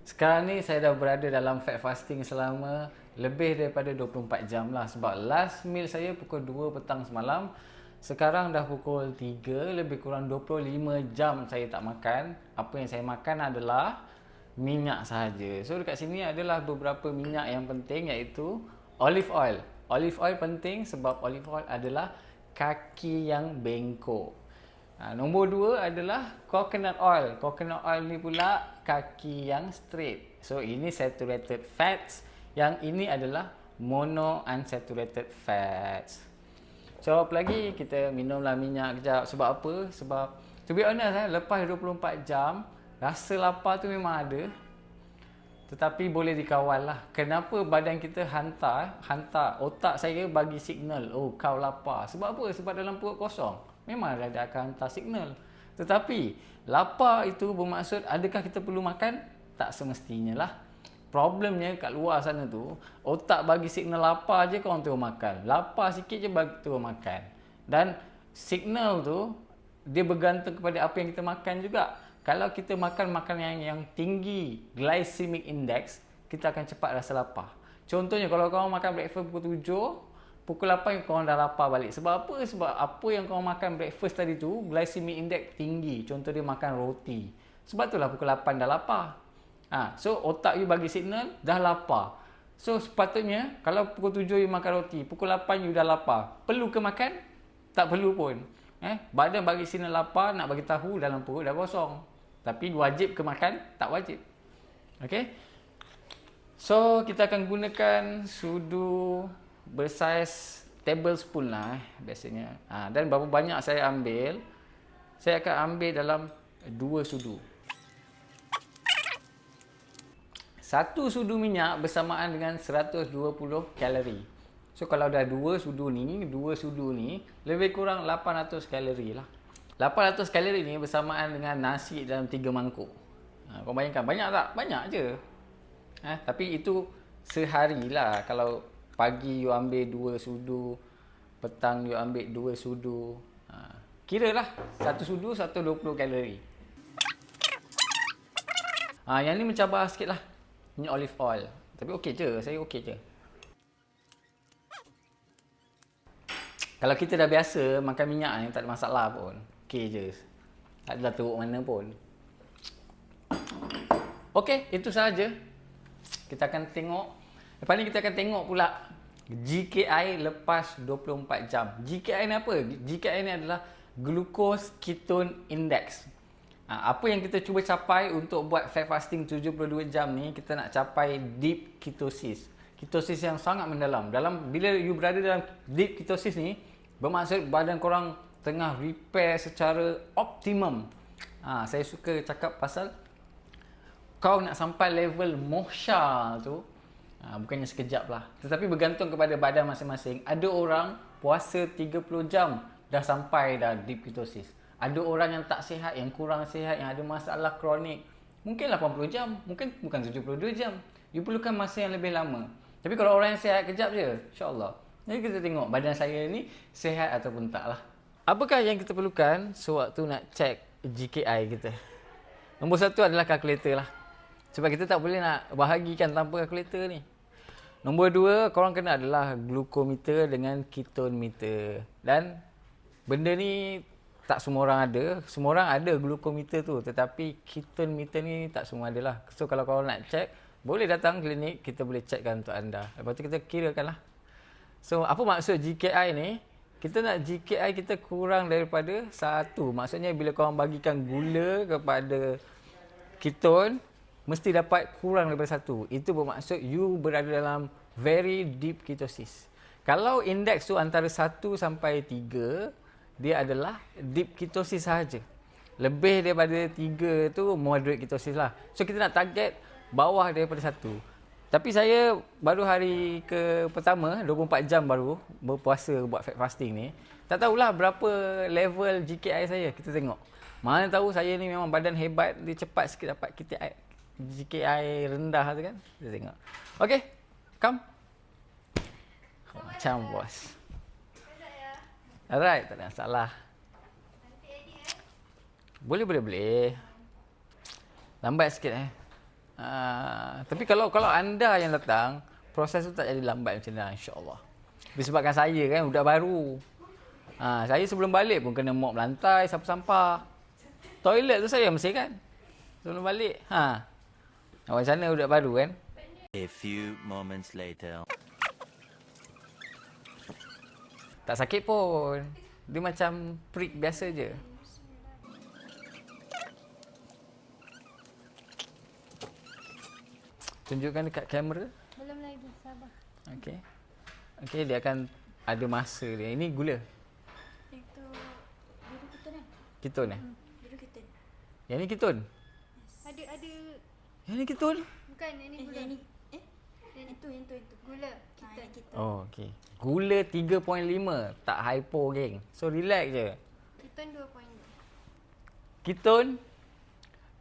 Sekarang ni saya dah berada dalam fat fasting selama lebih daripada 24 jam lah. Sebab last meal saya pukul 2 petang semalam. Sekarang dah pukul 3, lebih kurang 25 jam saya tak makan. Apa yang saya makan adalah minyak sahaja. So dekat sini adalah beberapa minyak yang penting, iaitu olive oil. Olive oil penting sebab olive oil adalah kaki yang bengkok. Nombor 2 adalah coconut oil. Coconut oil ni pula kaki yang straight. So ini saturated fats. Yang ini adalah monounsaturated fats. So apa lagi? Kita minumlah minyak kejap. Sebab apa? Sebab to be honest, lepas 24 jam rasa lapar tu memang ada, tetapi boleh dikawal lah. Kenapa badan kita hantar otak saya bagi signal, oh kau lapar. Sebab apa? Sebab dalam perut kosong memang dia akan hantar signal. Tetapi lapar itu bermaksud adakah kita perlu makan? Tak semestinya lah. Problemnya kat luar sana tu, otak bagi signal lapar je korang terus makan. Lapar sikit je bagi terus makan. Dan signal tu dia bergantung kepada apa yang kita makan juga. Kalau kita makan makanan yang tinggi glycemic index, kita akan cepat rasa lapar. Contohnya kalau korang makan breakfast pukul 7, pukul 8 korang dah lapar balik. Sebab apa? Sebab apa yang korang makan breakfast tadi tu glycemic index tinggi. Contoh dia makan roti. Sebab itulah pukul 8 dah lapar. So otak you bagi signal dah lapar. So sepatutnya kalau pukul 7 you makan roti, pukul 8 you dah lapar. Perlu ke makan? Tak perlu pun. Badan bagi signal lapar, nak bagi tahu dalam perut dah kosong. Tapi wajib ke makan? Tak wajib. Okay. So kita akan gunakan sudu bersaiz tablespoon lah biasanya. Dan berapa banyak saya ambil? Saya akan ambil dalam 2 sudu. 1 sudu minyak bersamaan dengan 120 kalori. So kalau dah 2 sudu ni lebih kurang 800 kalori lah. 800 kalori ni bersamaan dengan nasi dalam 3 mangkuk. Kau bayangkan banyak tak? Banyak je. Tapi itu sehari lah. Kalau pagi you ambil 2 sudu, petang you ambil 2 sudu, kira lah 1 sudu 120 kalori. Yang ni mencabar sikit lah, minyak olive oil. Tapi okey je, saya okey je. Kalau kita dah biasa makan minyak ni, tak ada masalah pun. Okey je, tak adalah teruk mana pun. Okey, itu sahaja. Kita akan tengok. Lepas ni kita akan tengok pula GKI lepas 24 jam. GKI ni apa? GKI ni adalah Glucose Ketone Index. Apa yang kita cuba capai untuk buat fat fasting 72 jam ni, kita nak capai deep ketosis. Ketosis yang sangat mendalam. Bila you berada dalam deep ketosis ni, bermaksud badan korang tengah repair secara optimum. Saya suka cakap pasal kau nak sampai level mohsha tu, bukannya sekejap lah, tetapi bergantung kepada badan masing-masing. Ada orang puasa 30 jam dah sampai dah deep ketosis. Ada orang yang tak sihat, yang kurang sihat, yang ada masalah kronik, mungkin 80 jam, mungkin bukan 72 jam. You perlukan masa yang lebih lama. Tapi kalau orang yang sihat kejap je, insyaAllah. Jadi kita tengok badan saya ni sihat ataupun tak lah. Apakah yang kita perlukan sewaktu nak check GKI kita? Nombor 1 adalah kalkulator lah. Sebab kita tak boleh nak bahagikan tanpa kalkulator ni. Nombor 2, korang kena adalah glukometer dengan ketone meter. Dan benda ni tak semua orang ada. Semua orang ada glukometer tu, tetapi ketone meter ni tak semua ada lah. So kalau korang nak check, boleh datang klinik, kita boleh checkkan untuk anda. Lepas tu kita kirakan lah. So apa maksud GKI ni? Kita nak GKI kita kurang daripada 1. Maksudnya bila korang bagikan gula kepada ketone, mesti dapat kurang daripada 1. Itu bermaksud you berada dalam very deep ketosis. Kalau indeks tu antara 1 sampai 3, dia adalah deep ketosis sahaja. Lebih daripada 3 tu moderate ketosis lah. So kita nak target bawah daripada 1. Tapi saya baru hari ke pertama, 24 jam baru berpuasa buat fat fasting ni. Tak tahulah berapa level GKI saya. Kita tengok. Mana tahu saya ni memang badan hebat, dia cepat sikit dapat GKI rendah tu kan. Kita tengok. Okay, come. Macam bos. Alright, tak ada masalah. Boleh. Lambat sikit tapi kalau anda yang datang, proses tu tak jadi lambat macam mana, insya-Allah. Disebabkan saya kan budak baru. Saya sebelum balik pun kena mop lantai, sapu sampah. Toilet tu saya mesti kan. Sebelum balik. Macam mana budak baru kan? A few moments later. Tak sakit pun. Dia macam prick biasa je. Tunjukkan dekat kamera. Belum lagi, sabar. Okey, dia akan ada masa dia. Ini gula. Itu biru ketun kan? Ketun Biru ketun. Yang ni ketun? Ada. Yang ni ketun? Bukan, ini gula. Yang ni. Yang itu. Gula. Kita. Oh, okey. Gula 3.5. Tak hypo, geng. So, relax je. Ketun 2.2. Ketun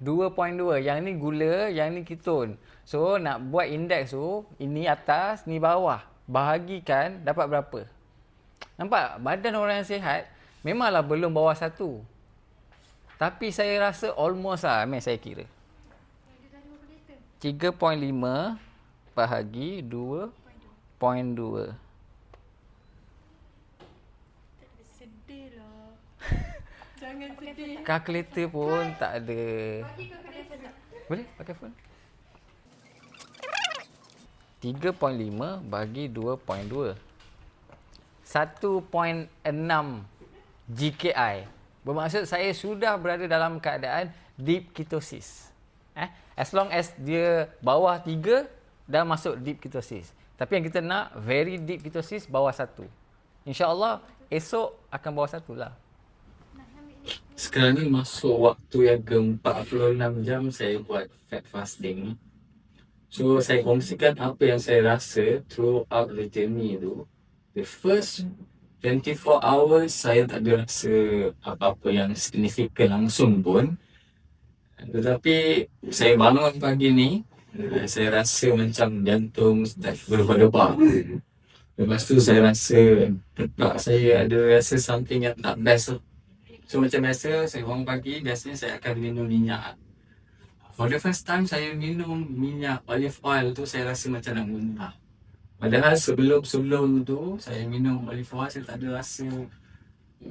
2.2. Yang ni gula, yang ni ketun. So, nak buat indeks tu, ini atas, ni bawah. Bahagikan, dapat berapa? Nampak? Badan orang yang sihat, memanglah belum bawah 1. Tapi saya rasa almost lah, saya kira. 3.5 bahagi 2.2. Sedih lah. Jangan sedih. Kalkulator pun tak ada. Boleh pakai phone? 3.5 bagi 2.2. 1.6 GKI. Bermaksud saya sudah berada dalam keadaan deep ketosis. As long as dia bawah 3, dah masuk deep ketosis. Tapi yang kita nak very deep ketosis bawah 1. InsyaAllah esok akan bawah 1 lah. Sekarang ni masuk waktu yang ke-46 jam saya buat fat fasting. So saya kongsikan apa yang saya rasa throughout the journey tu. The first 24 hours saya tak ada rasa apa-apa yang signifikan langsung pun. Tetapi saya bangun pagi ni, saya rasa macam jantung start berdebar-debar. Lepas tu saya rasa tekak saya ada rasa something yang tak best. So macam biasa, saya bangun pagi, biasanya saya akan minum minyak. For the first time saya minum minyak olive oil tu, saya rasa macam nak muntah. Padahal sebelum tu, saya minum olive oil, saya tak ada rasa.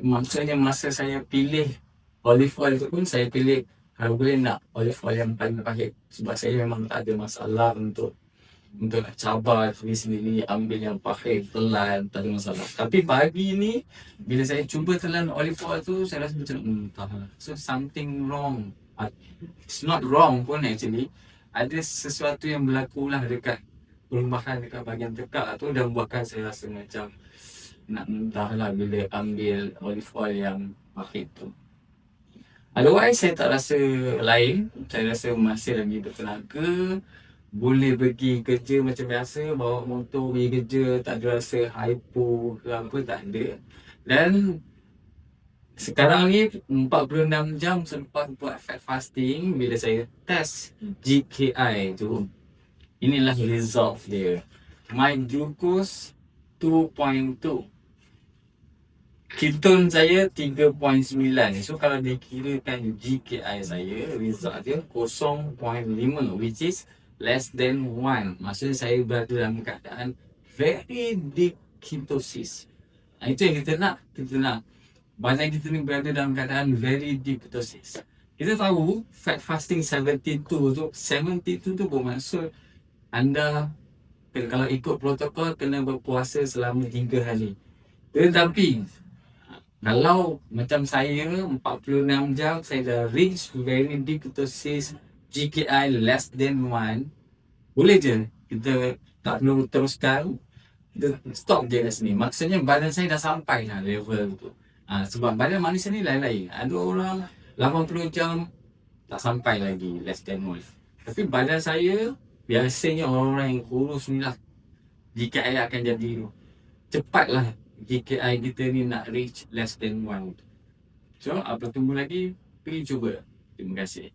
Maksudnya masa saya pilih olive oil tu pun, saya pilih kalau boleh nak olive oil yang paling pahit. Sebab saya memang tak ada masalah untuk nak cabar diri sendiri, ambil yang pahit, telan, tak ada masalah. Tapi pagi ni, bila saya cuba telan olive oil tu, saya rasa macam nak muntah. So something wrong. It's not wrong pun actually. Ada sesuatu yang berlaku lah dekat perubahan dekat bahagian tekak tu dan buatkan saya rasa macam nak muntah lah bila ambil olive oil yang pahit tu. Otherwise saya tak rasa lain. Saya rasa masih lagi bertenaga. Boleh pergi kerja macam biasa, bawa motor pergi kerja, tak ada rasa hypo ke apa, tak ada. Dan sekarang ni 46 jam selepas buat fat fasting, bila saya test GKI tu, inilah result dia. My glucose 2.2. Ketone saya 3.9. So kalau dikirakan GKI saya, result dia 0.5, which is less than 1. Maksudnya saya berada dalam keadaan very deep ketosis. Itu yang kita nak. Badan kita ni berada dalam keadaan very deep ketosis. Kita tahu fat fasting 72 tu bermaksud anda kalau ikut protokol kena berpuasa selama 3 hari. Tetapi kalau macam saya 46 jam saya dah reach very deep ketosis, GKI less than 1, boleh je kita tak perlu teruskan, kita stop je kat sini. Maksudnya badan saya dah sampai lah level tu. Sebab badan manusia ni lain-lain. Ada orang 80 jam tak sampai lagi less than 1. Tapi badan saya biasanya orang yang kurus ni lah GKI akan jadi cepatlah GKI kita ni nak reach less than 1. So apa tunggu lagi, pergi cuba. Terima kasih.